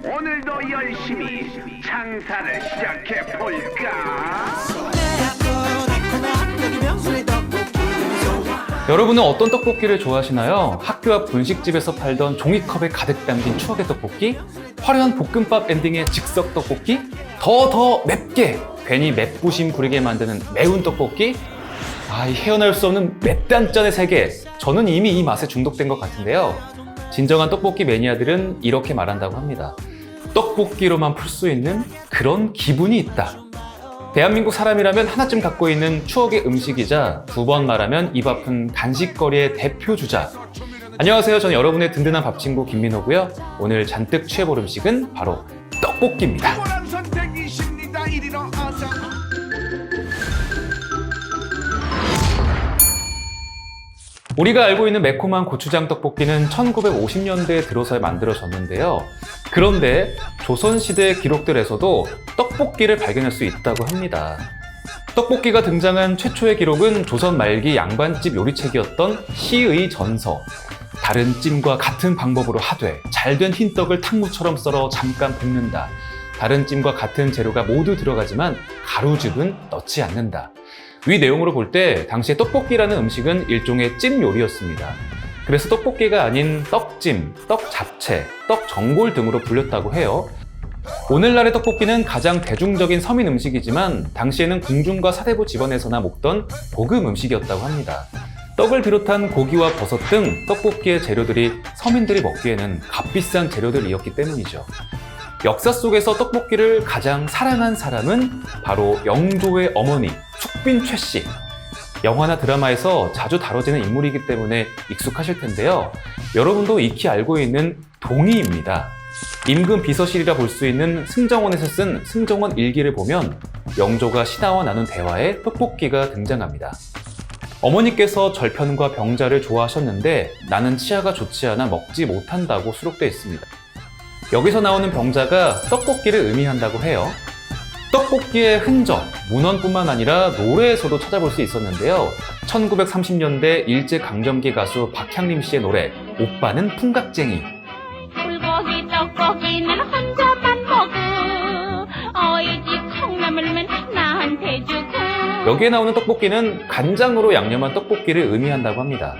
오늘도 열심히 장사를 시작해 볼까? 여러분은 어떤 떡볶이를 좋아하시나요? 학교 앞 분식집에서 팔던 종이컵에 가득 담긴 추억의 떡볶이? 화려한 볶음밥 엔딩의 즉석 떡볶이? 더 맵게 괜히 맵부심 부리게 만드는 매운 떡볶이? 이 헤어나올 수 없는 맵단짠의 세계. 저는 이미 이 맛에 중독된 것 같은데요. 진정한 떡볶이 매니아들은 이렇게 말한다고 합니다. 떡볶이로만 풀 수 있는 그런 기분이 있다. 대한민국 사람이라면 하나쯤 갖고 있는 추억의 음식이자 두 번 말하면 입 아픈 간식거리의 대표 주자. 안녕하세요. 저는 여러분의 든든한 밥친구 김민호고요. 오늘 잔뜩 취해볼 음식은 바로 떡볶이입니다. 탁월한 선택이십니다. 이리로 어서. 우리가 알고 있는 매콤한 고추장 떡볶이는 1950년대에 들어서 만들어졌는데요. 그런데 조선시대 기록들에서도 떡볶이를 발견할 수 있다고 합니다. 떡볶이가 등장한 최초의 기록은 조선 말기 양반집 요리책이었던 시의 전서. 다른 찜과 같은 방법으로 하되 잘된 흰떡을 탕무처럼 썰어 잠깐 볶는다. 다른 찜과 같은 재료가 모두 들어가지만 가루즙은 넣지 않는다. 위 내용으로 볼 때 당시에 떡볶이라는 음식은 일종의 찜 요리였습니다. 그래서 떡볶이가 아닌 떡찜, 떡잡채, 떡전골 등으로 불렸다고 해요. 오늘날의 떡볶이는 가장 대중적인 서민 음식이지만 당시에는 궁중과 사대부 집안에서나 먹던 고급 음식이었다고 합니다. 떡을 비롯한 고기와 버섯 등 떡볶이의 재료들이 서민들이 먹기에는 값비싼 재료들이었기 때문이죠. 역사 속에서 떡볶이를 가장 사랑한 사람은 바로 영조의 어머니 축빈 최씨. 영화나 드라마에서 자주 다뤄지는 인물이기 때문에 익숙하실 텐데요. 여러분도 익히 알고 있는 동의입니다. 임금 비서실이라 볼 수 있는 승정원에서 쓴 승정원 일기를 보면 영조가 신하와 나눈 대화에 떡볶이가 등장합니다. 어머니께서 절편과 병자를 좋아하셨는데 나는 치아가 좋지 않아 먹지 못한다고 수록되어 있습니다. 여기서 나오는 병자가 떡볶이를 의미한다고 해요. 떡볶이의 흔적, 문헌뿐만 아니라 노래에서도 찾아볼 수 있었는데요. 1930년대 일제강점기 가수 박향림 씨의 노래 오빠는 풍각쟁이. 불고기 떡볶이는 혼자만 먹어 어이 집 콩나물만 나한테 주고. 여기에 나오는 떡볶이는 간장으로 양념한 떡볶이를 의미한다고 합니다.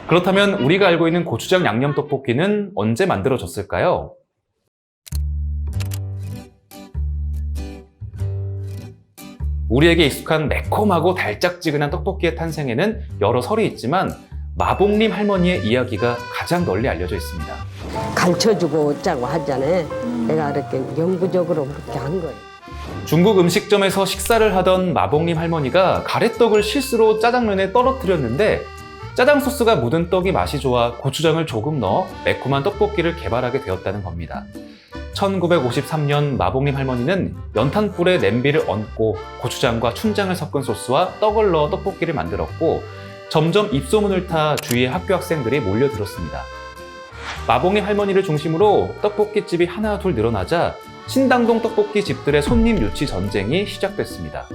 그렇다면 우리가 알고 있는 고추장 양념 떡볶이는 언제 만들어졌을까요? 우리에게 익숙한 매콤하고 달짝지근한 떡볶이의 탄생에는 여러 설이 있지만 마봉님 할머니의 이야기가 가장 널리 알려져 있습니다. 가르쳐주고 어쩌고 하잖아요. 내가 그렇게 영구적으로 그렇게 한 거예요. 중국 음식점에서 식사를 하던 마봉님 할머니가 가래떡을 실수로 짜장면에 떨어뜨렸는데 짜장 소스가 묻은 떡이 맛이 좋아 고추장을 조금 넣어 매콤한 떡볶이를 개발하게 되었다는 겁니다. 1953년 마봉님 할머니는 연탄불에 냄비를 얹고 고추장과 춘장을 섞은 소스와 떡을 넣어 떡볶이를 만들었고 점점 입소문을 타 주위의 학교 학생들이 몰려들었습니다. 마봉님 할머니를 중심으로 떡볶이집이 하나 둘 늘어나자 신당동 떡볶이 집들의 손님 유치 전쟁이 시작됐습니다.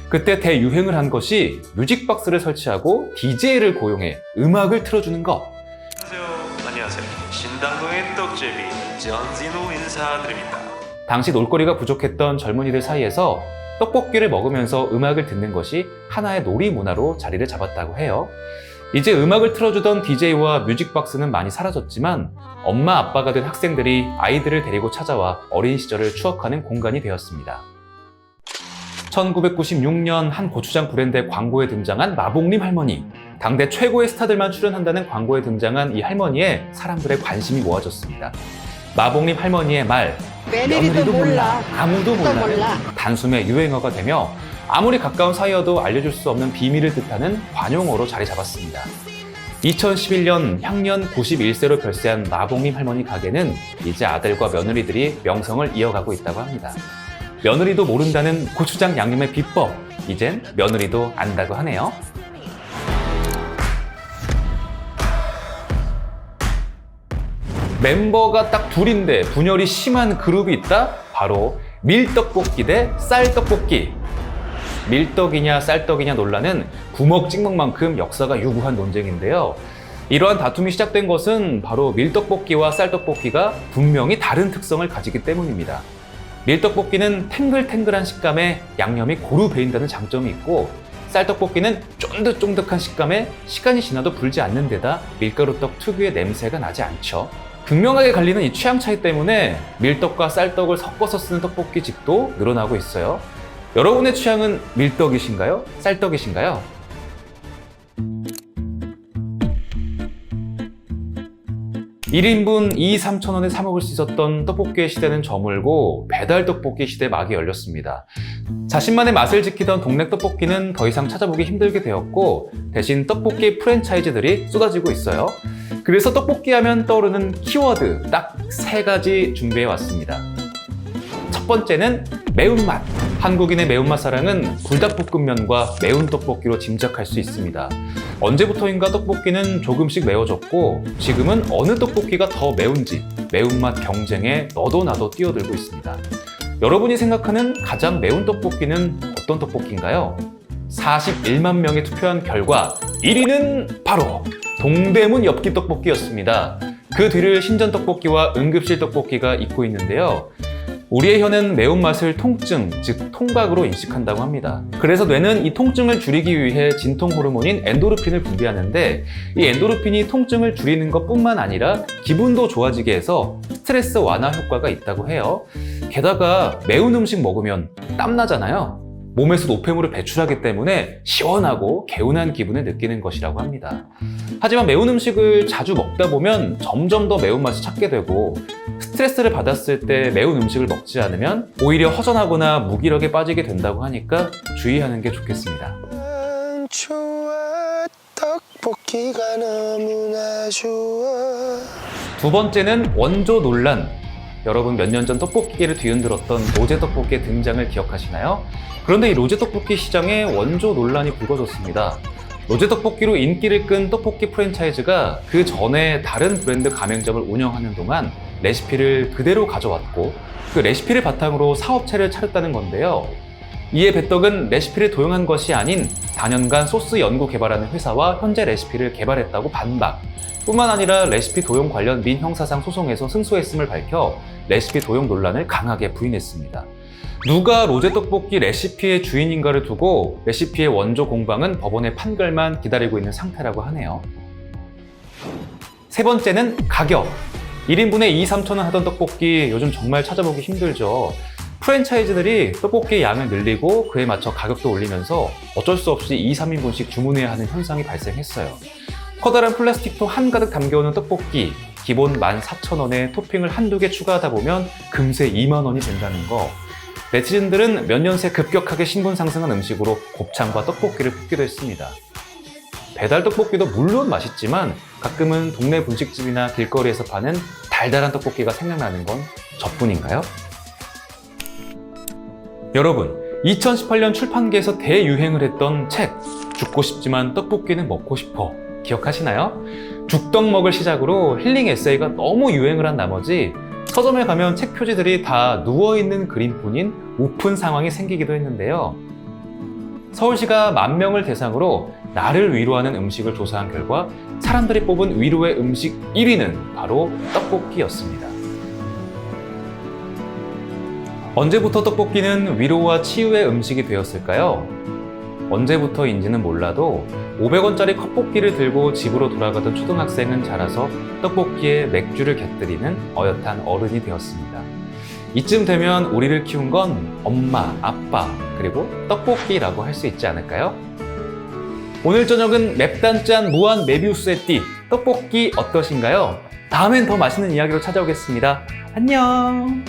그때 대유행을 한 것이 뮤직박스를 설치하고 DJ를 고용해 음악을 틀어주는 것. 안녕하세요. 신당동의 떡집이 전진우 인사드립니다. 당시 놀거리가 부족했던 젊은이들 사이에서 떡볶이를 먹으면서 음악을 듣는 것이 하나의 놀이 문화로 자리를 잡았다고 해요. 이제 음악을 틀어주던 DJ와 뮤직박스는 많이 사라졌지만 엄마 아빠가 된 학생들이 아이들을 데리고 찾아와 어린 시절을 추억하는 공간이 되었습니다. 1996년 한 고추장 브랜드의 광고에 등장한 마봉님 할머니. 당대 최고의 스타들만 출연한다는 광고에 등장한 이 할머니에 사람들의 관심이 모아졌습니다. 마봉님 할머니의 말, 며느리도 몰라, 아무도 몰라는 단숨에 유행어가 되며 아무리 가까운 사이여도 알려줄 수 없는 비밀을 뜻하는 관용어로 자리 잡았습니다. 2011년 향년 91세로 별세한 마봉님 할머니 가게는 이제 아들과 며느리들이 명성을 이어가고 있다고 합니다. 며느리도 모른다는 고추장 양념의 비법, 이젠 며느리도 안다고 하네요. 멤버가 딱 둘인데 분열이 심한 그룹이 있다? 바로 밀떡볶이 대 쌀떡볶이. 밀떡이냐 쌀떡이냐 논란은 구먹 찍먹만큼 역사가 유구한 논쟁인데요. 이러한 다툼이 시작된 것은 바로 밀떡볶이와 쌀떡볶이가 분명히 다른 특성을 가지기 때문입니다. 밀떡볶이는 탱글탱글한 식감에 양념이 고루 배인다는 장점이 있고, 쌀떡볶이는 쫀득쫀득한 식감에 시간이 지나도 불지 않는 데다 밀가루떡 특유의 냄새가 나지 않죠. 극명하게 갈리는 이 취향 차이 때문에 밀떡과 쌀떡을 섞어서 쓰는 떡볶이집도 늘어나고 있어요. 여러분의 취향은 밀떡이신가요? 쌀떡이신가요? (1인분) 2~3,000원에 사 먹을 수 있었던 떡볶이의 시대는 저물고 배달 떡볶이 시대 막이 열렸습니다. 자신만의 맛을 지키던 동네 떡볶이는 더 이상 찾아보기 힘들게 되었고, 대신 떡볶이 프랜차이즈들이 쏟아지고 있어요. 그래서 떡볶이 하면 떠오르는 키워드 딱 3가지 준비해 왔습니다. 첫 번째는 매운맛. 한국인의 매운맛 사랑은 불닭볶음면과 매운 떡볶이로 짐작할 수 있습니다. 언제부터인가 떡볶이는 조금씩 매워졌고, 지금은 어느 떡볶이가 더 매운지 매운맛 경쟁에 너도 나도 뛰어들고 있습니다. 여러분이 생각하는 가장 매운 떡볶이는 어떤 떡볶이인가요? 41만 명이 투표한 결과 1위는 바로 동대문 엽기 떡볶이였습니다. 그 뒤를 신전 떡볶이와 응급실 떡볶이가 잇고 있는데요. 우리의 혀는 매운맛을 통증, 즉 통각으로 인식한다고 합니다. 그래서 뇌는 이 통증을 줄이기 위해 진통 호르몬인 엔도르핀을 분비하는데, 이 엔도르핀이 통증을 줄이는 것뿐만 아니라 기분도 좋아지게 해서 스트레스 완화 효과가 있다고 해요. 게다가 매운 음식 먹으면 땀나잖아요. 몸에서 노폐물을 배출하기 때문에 시원하고 개운한 기분을 느끼는 것이라고 합니다. 하지만 매운 음식을 자주 먹다 보면 점점 더 매운맛을 찾게 되고, 스트레스를 받았을 때 매운 음식을 먹지 않으면 오히려 허전하거나 무기력에 빠지게 된다고 하니까 주의하는 게 좋겠습니다. 좋아, 떡볶이가 너무나 좋아. 두 번째는 원조 논란. 여러분 몇 년 전 떡볶이를 뒤흔들었던 로제 떡볶이의 등장을 기억하시나요? 그런데 이 로제 떡볶이 시장에 원조 논란이 불거졌습니다. 로제 떡볶이로 인기를 끈 떡볶이 프랜차이즈가 그 전에 다른 브랜드 가맹점을 운영하는 동안 레시피를 그대로 가져왔고, 그 레시피를 바탕으로 사업체를 차렸다는 건데요. 이에 배떡은 레시피를 도용한 것이 아닌 다년간 소스 연구 개발하는 회사와 현재 레시피를 개발했다고 반박. 뿐만 아니라 레시피 도용 관련 민형사상 소송에서 승소했음을 밝혀 레시피 도용 논란을 강하게 부인했습니다. 누가 로제 떡볶이 레시피의 주인인가를 두고 레시피의 원조 공방은 법원의 판결만 기다리고 있는 상태라고 하네요. 세 번째는 가격. 1인분에 2~3,000원 하던 떡볶이 요즘 정말 찾아보기 힘들죠. 프랜차이즈들이 떡볶이의 양을 늘리고 그에 맞춰 가격도 올리면서 어쩔 수 없이 2~3인분씩 주문해야 하는 현상이 발생했어요. 커다란 플라스틱통 한가득 담겨오는 떡볶이, 기본 14,000원에 토핑을 한두 개 추가하다 보면 금세 2만 원이 된다는 거. 네티즌들은 몇 년 새 급격하게 신분 상승한 음식으로 곱창과 떡볶이를 뽑기도 했습니다. 배달 떡볶이도 물론 맛있지만 가끔은 동네 분식집이나 길거리에서 파는 달달한 떡볶이가 생각나는 건 저뿐인가요? 여러분, 2018년 출판계에서 대유행을 했던 책 죽고 싶지만 떡볶이는 먹고 싶어 기억하시나요? 죽떡 먹을 시작으로 힐링 에세이가 너무 유행을 한 나머지 서점에 가면 책 표지들이 다 누워있는 그림뿐인 우픈 상황이 생기기도 했는데요. 서울시가 10,000명을 대상으로 나를 위로하는 음식을 조사한 결과 사람들이 뽑은 위로의 음식 1위는 바로 떡볶이였습니다. 언제부터 떡볶이는 위로와 치유의 음식이 되었을까요? 언제부터인지는 몰라도 500원짜리 컵볶이를 들고 집으로 돌아가던 초등학생은 자라서 떡볶이에 맥주를 곁들이는 어엿한 어른이 되었습니다. 이쯤 되면 우리를 키운 건 엄마, 아빠, 그리고 떡볶이라고 할 수 있지 않을까요? 오늘 저녁은 맵단짠 무한 메비우스의 띠, 떡볶이 어떠신가요? 다음엔 더 맛있는 이야기로 찾아오겠습니다. 안녕!